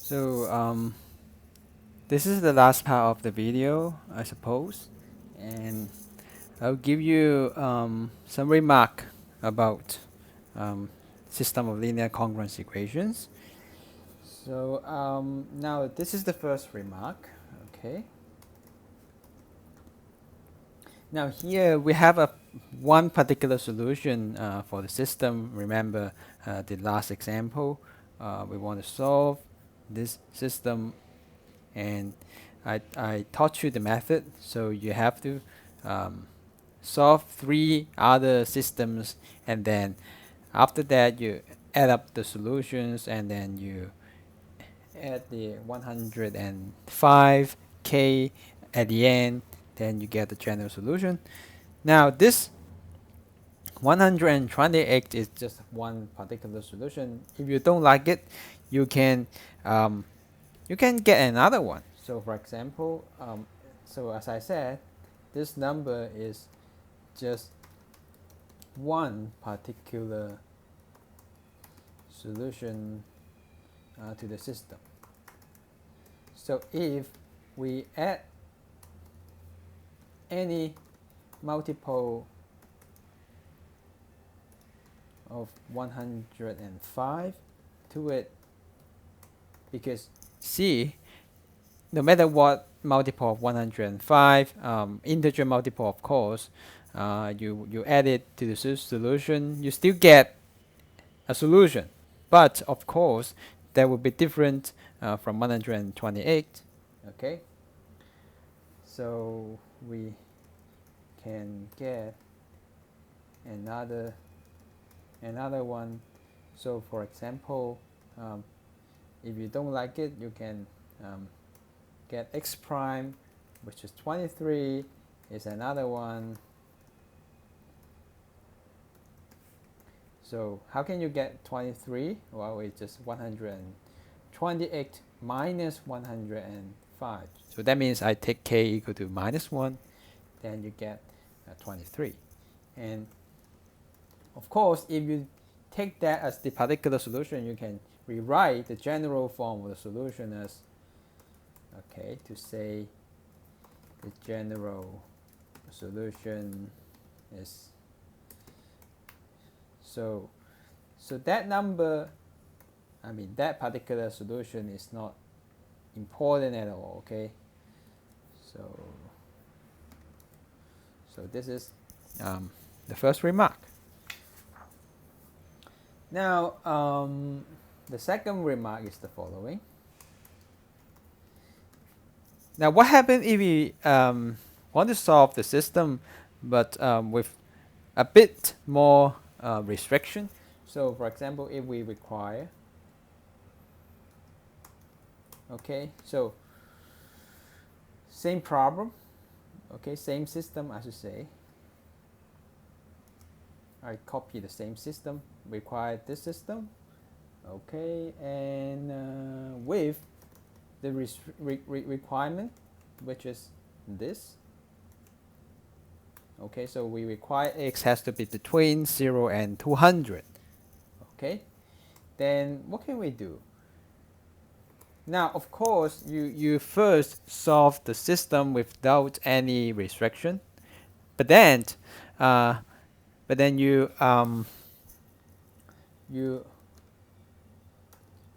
So this is the last part of the video, I suppose, and I'll give you some remark about um, system of linear congruence equations. So now this is the first remark. Okay. Now here we have a one particular solution for the system. Remember the last example. We want to solve this system, and I taught you the method. So you have to um, solve three other systems, and then after that you add up the solutions, and then you add the 105k at the end, then you get the general solution. Now this 128 is just one particular solution. If you don't like it, you can um, you can get another one. So for example, so as I said, this number is just one particular solution to the system. So if we add any multiple of 105 to it, because see, no matter what multiple of 105, integer multiple of course, you add it to the solution, you still get a solution, but of course that will be different from 128. Okay, so we can get another one. So for example, if you don't like it, you can get x prime, which is 23, is another one. So how can you get 23? Well, it's just 128 minus 105. So that means I take k equal to minus 1, then you get 23. And of course, if you take that as the particular solution, you can rewrite the general form of the solution as, okay, to say the general solution is so that number, I mean that particular solution is not important at all. Okay, so this is the first remark. Now the second remark is the following. Now what happens if we want to solve the system but with a bit more restriction? So for example, if we require, okay, so same problem, okay, same system, I should say. I copy the same system, require this system, okay, and with the requirement, which is this. Okay, so we require x has to be between 0 and 200. Okay, then what can we do? Now, of course, you first solve the system without any restriction, but then you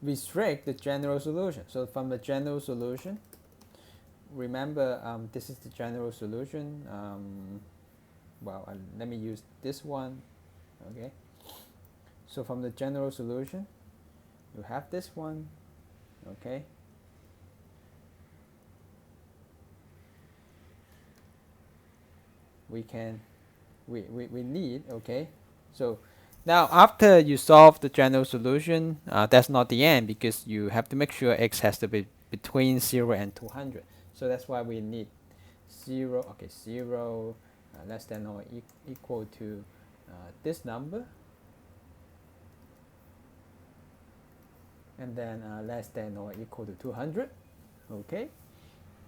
restrict the general solution. So from the general solution, remember this is the general solution. Well, let me use this one. Okay, so from the general solution, you have this one. Okay, we need, okay, so now after you solve the general solution, that's not the end, because you have to make sure x has to be between 0 and 200. So that's why we need 0, okay, 0 less than or equal to this number, and then less than or equal to 200. Okay,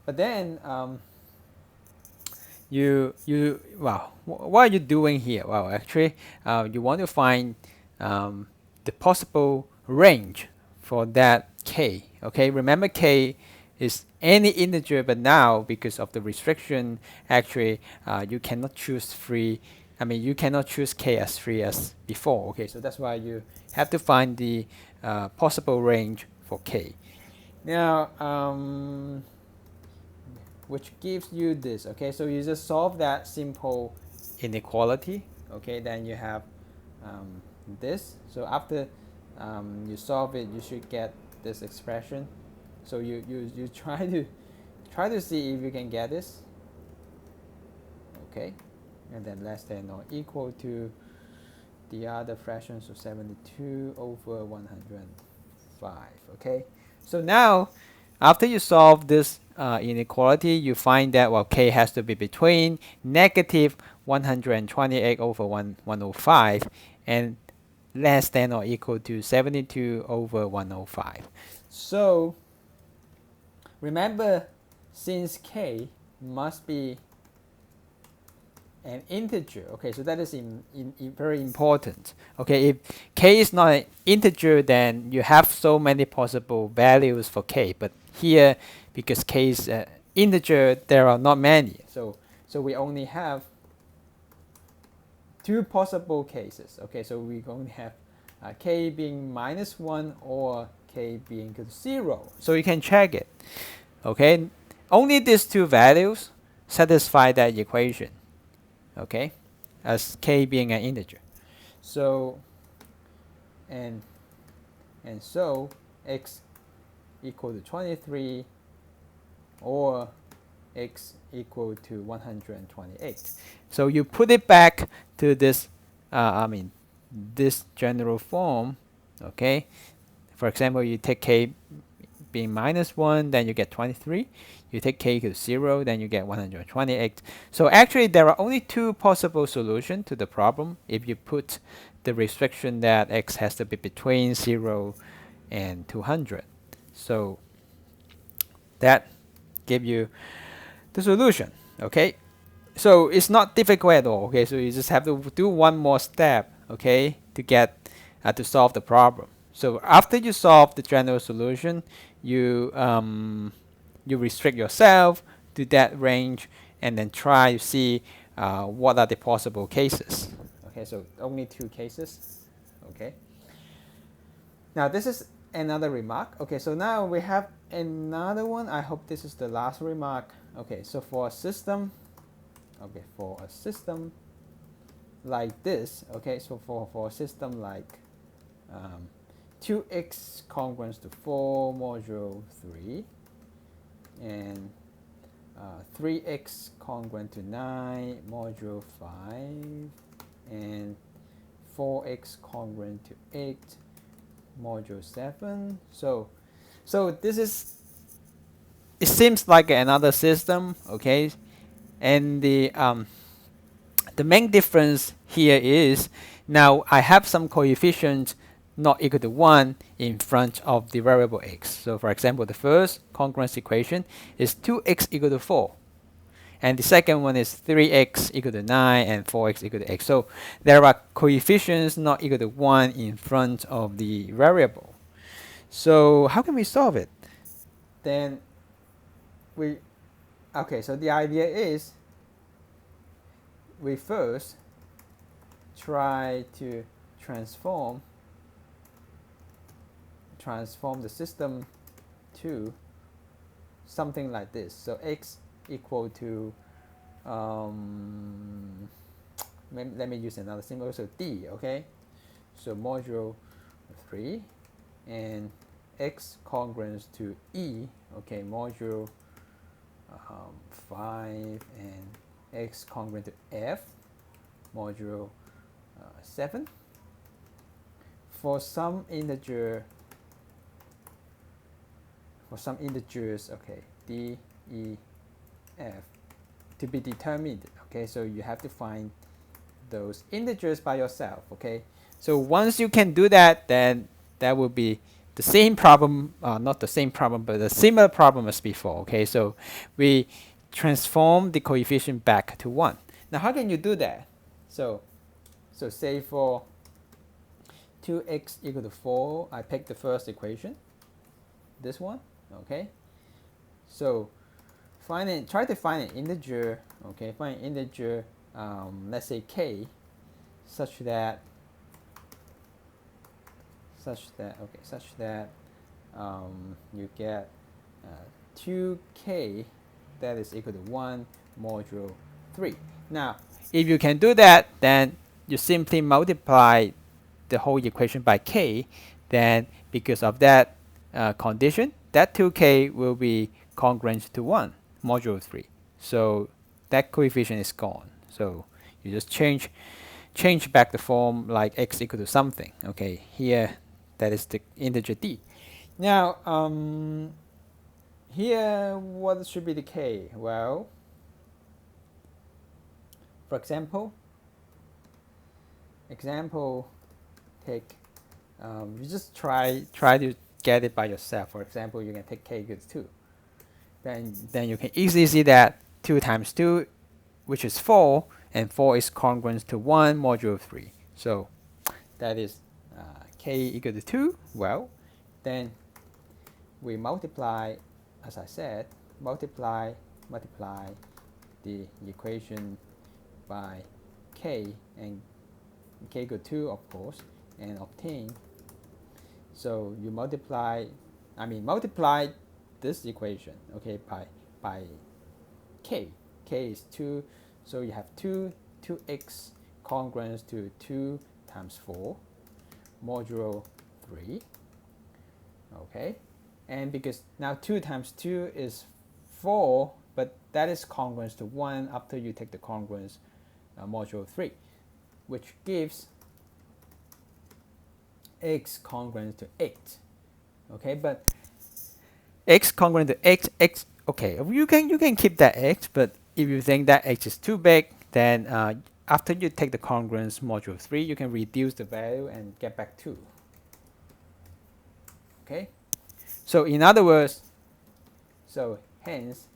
but then well, what are you doing here? Well, actually you want to find the possible range for that k. Okay, remember k is any integer, but now because of the restriction, actually you cannot choose free. I mean, you cannot choose k as free as before. Okay, so that's why you have to find the possible range for k. Now, which gives you this. Okay, so you just solve that simple inequality. Okay, then you have this. So after you solve it, you should get this expression. So you try to see if you can get this. Okay, and then less than or equal to the other fraction, so 72 over 105. Okay, so now after you solve this inequality, you find that, well, k has to be between negative 128 over 105 and less than or equal to 72 over 105. So remember, since k must be an integer, okay, so that is very important. Okay, if k is not an integer, then you have so many possible values for k, but here, because k is an integer, there are not many, so we only have two possible cases. Okay, so we only have k being -1 or k being equal to 0, so you can check it. Okay, only these two values satisfy that equation. Okay, as k being an integer. So and so x equal to 23 or x equal to 128. So you put it back to this this general form. Okay, for example, you take k being -1, then you get 23. You take k equal to 0, then you get 128. So actually, there are only two possible solutions to the problem if you put the restriction that x has to be between 0 and 200. So that gives you the solution. Okay, so it's not difficult at all. Okay, so you just have to do one more step. Okay, to get to solve the problem. So after you solve the general solution, you restrict yourself to that range and then try to see what are the possible cases. Okay, so only two cases. Okay. Now this is another remark. Okay, so now we have another one. I hope this is the last remark. Okay, so for a system, like this, okay, so for a system like 2x congruent to 4 modulo 3 and 3x congruent to 9 modulo 5 and 4x congruent to 8 modulo 7. So this is, it seems like another system. Okay, and the main difference here is now I have some coefficient not equal to 1 in front of the variable x. So for example, the first congruence equation is 2x equal to 4. And the second one is 3x equal to 9 and 4x equal to x. So there are coefficients not equal to 1 in front of the variable. So how can we solve it? Then so the idea is we first try to transform the system to something like this. So x equal to let me use another symbol, so d. Okay, so modulo 3 and x congruent to e. Okay, modulo 5 and x congruent to f modulo 7. For some integers, okay, d, e, f, to be determined. Okay, so you have to find those integers by yourself. Okay, so once you can do that, then that will be the same problem, not the same problem, but a similar problem as before. Okay, so we transform the coefficient back to 1. Now how can you do that? So say for 2x equal to 4, I pick the first equation. this one. Okay, so try to find an integer. Okay, find an integer, let's say k, such that you get 2k that is equal to 1 modulo 3. Now, if you can do that, then you simply multiply the whole equation by k. Then, because of that condition, that 2k will be congruent to 1 modulo 3. So that coefficient is gone. So you just change back the form like x equal to something. Okay, here that is the integer d. Now, here what should be the k? Well, for example, take you just try to get it by yourself. For example, you can take k equals 2. Then you can easily see that 2 times 2, which is 4, and 4 is congruent to 1 modulo 3. So that is k equal to 2. Well, then we multiply, as I said, multiply the equation by k, and k equal to 2, of course, and obtain. So you multiply this equation, okay, by k. K is 2, so you have 2x congruent to 2 times 4 modulo 3. Okay, and because now 2 times 2 is 4, but that is congruent to 1 after you take the congruence modulo 3, which gives x congruent to 8. Okay, but x congruent to x, okay, you can keep that x, but if you think that x is too big, then after you take the congruence modulo 3, you can reduce the value and get back 2. Okay, so in other words, so hence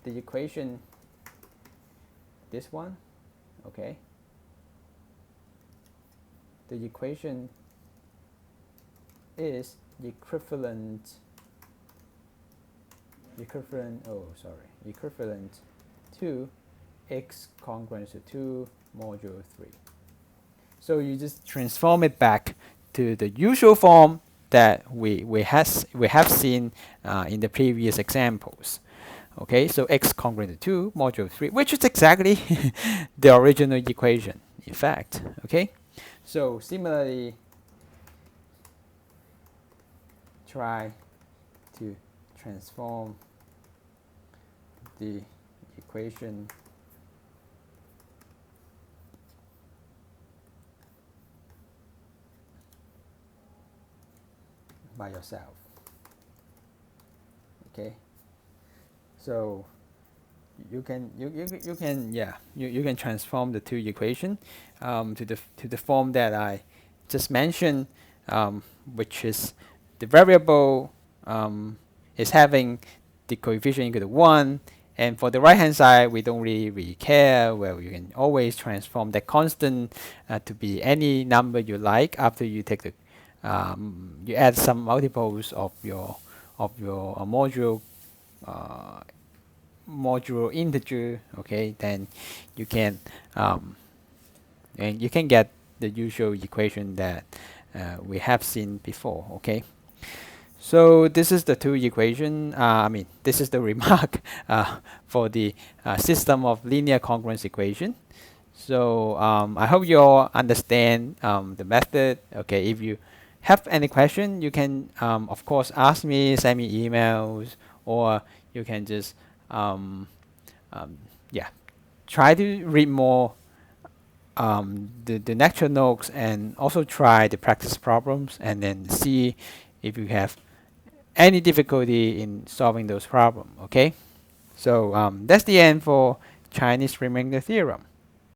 the equation, this one, okay, the equation is equivalent to x congruent to 2 modulo 3. So you just transform it back to the usual form that we have seen in the previous examples. Okay, so x congruent to 2 modulo 3, which is exactly the original equation, in fact. Okay, so similarly, try to transform the equation by yourself. Okay, so you can transform the two equations to the form that I just mentioned, which is the variable is having the coefficient equal to 1, and for the right hand side we don't really care. Well, you can always transform that constant to be any number you like after you take the you add some multiples of your modulo integer. Okay, then you can get the usual equation that we have seen before. Okay, so this is the two equation. This is the remark for the system of linear congruence equation. So I hope you all understand the method. Okay, if you have any question, you can of course ask me, send me emails, or you can just try to read more the lecture notes, and also try the practice problems, and then see if you have any difficulty in solving those problems. Okay, so that's the end for Chinese remainder theorem.